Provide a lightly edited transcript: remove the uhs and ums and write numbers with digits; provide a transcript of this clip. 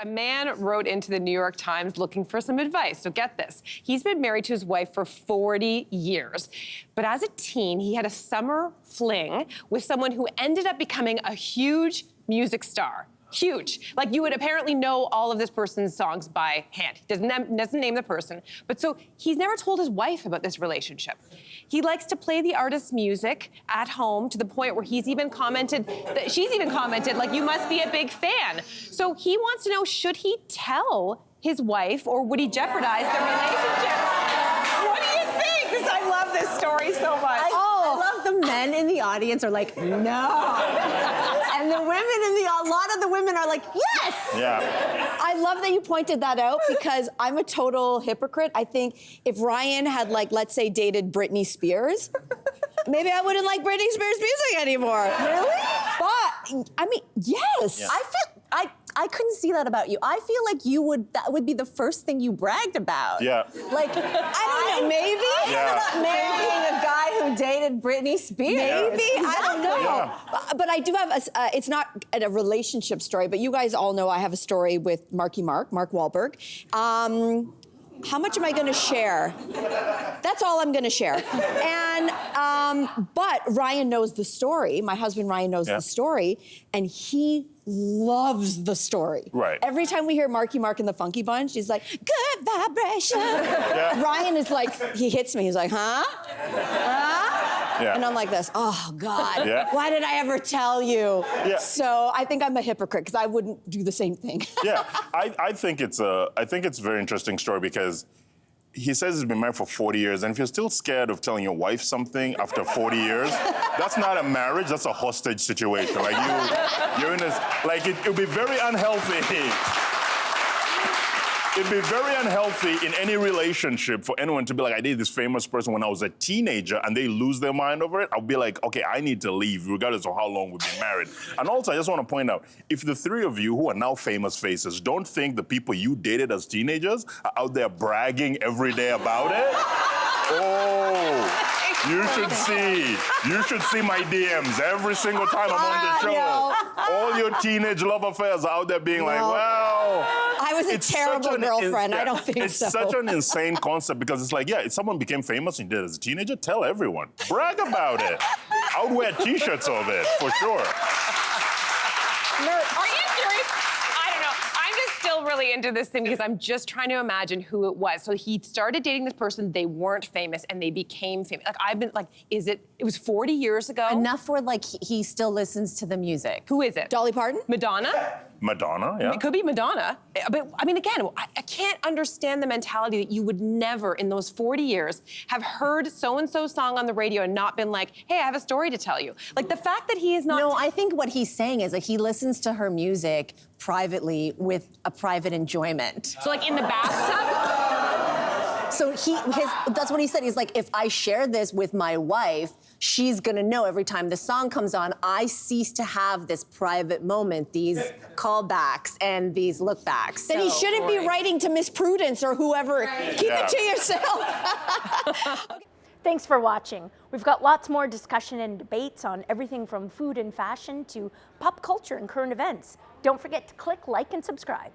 A man wrote into the New York Times looking for some advice. So get this. He's been married to his wife for 40 years. But as a teen, he had a summer fling with someone who ended up becoming a huge music star. Huge. Like, you would apparently know all of this person's songs by hand. He doesn't name the person. But so he's never told his wife about this relationship. He likes to play the artist's music at home to the point where she's even commented, like, you must be a big fan. So he wants to know, should he tell his wife or would he jeopardize the relationship? What do you think? Because I love this story so much. I love the men in the audience are like, no. And the women a lot of the women are like, yes! Yeah. I love that you pointed that out because I'm a total hypocrite. I think if Ryan had, like, let's say, dated Britney Spears, maybe I wouldn't like Britney Spears' music anymore. Really? But, I mean, yes. Yeah. I couldn't see that about you. I feel like that would be the first thing you bragged about. Yeah. Like, I don't know, maybe? Yeah. About marrying a guy who dated Britney Spears. Maybe, I don't know. Yeah. But I do have it's not a relationship story, but you guys all know I have a story with Mark Wahlberg. How much am I gonna share? That's all I'm gonna share. And, but Ryan knows the story. My husband Ryan knows the story, and he loves the story. Right. Every time we hear Marky Mark and the Funky Bunch, he's like, good vibration. Yeah. Ryan is like, he hits me, he's like, huh? Huh? Yeah. And I'm like this, oh God, Yeah. why did I ever tell you? Yeah. So I think I'm a hypocrite because I wouldn't do the same thing. Yeah, I think it's a very interesting story because he says he's been married for 40 years, and if you're still scared of telling your wife something after 40 years, that's not a marriage, that's a hostage situation. Like, you're in this, like, it would be very unhealthy. It'd be very unhealthy in any relationship for anyone to be like, I dated this famous person when I was a teenager, and they lose their mind over it. I'll be like, okay, I need to leave, regardless of how long we've been married. And also, I just want to point out, if the three of you who are now famous faces don't think the people you dated as teenagers are out there bragging every day about it, oh, you should see my DMs every single time I'm on the show. No. All your teenage love affairs are out there being like, well, I was a terrible girlfriend. I don't think it's so. It's such an insane concept because it's like, yeah, if someone became famous and you did it as a teenager, tell everyone. Brag about it. I would wear T-shirts of it, for sure. Are you serious? I don't know. I'm just still really into this thing because I'm just trying to imagine who it was. So he started dating this person, they weren't famous, and they became famous. Like, I've been like, it was 40 years ago? Enough where, like, he still listens to the music. Who is it? Dolly Parton? Madonna? Madonna, yeah. It could be Madonna. But, I mean, again, I can't understand the mentality that you would never, in those 40 years, have heard so-and-so song on the radio and not been like, hey, I have a story to tell you. Like, the fact that he is not... No, I think what he's saying is that he listens to her music privately with a private enjoyment. So, like, in the bathtub? So that's what he said. He's like, if I share this with my wife, she's gonna know every time the song comes on, I cease to have this private moment, these callbacks and these lookbacks. Then he shouldn't be writing to Miss Prudence or whoever. Right. Keep it to yourself. Thanks for watching. We've got lots more discussion and debates on everything from food and fashion to pop culture and current events. Don't forget to click like and subscribe.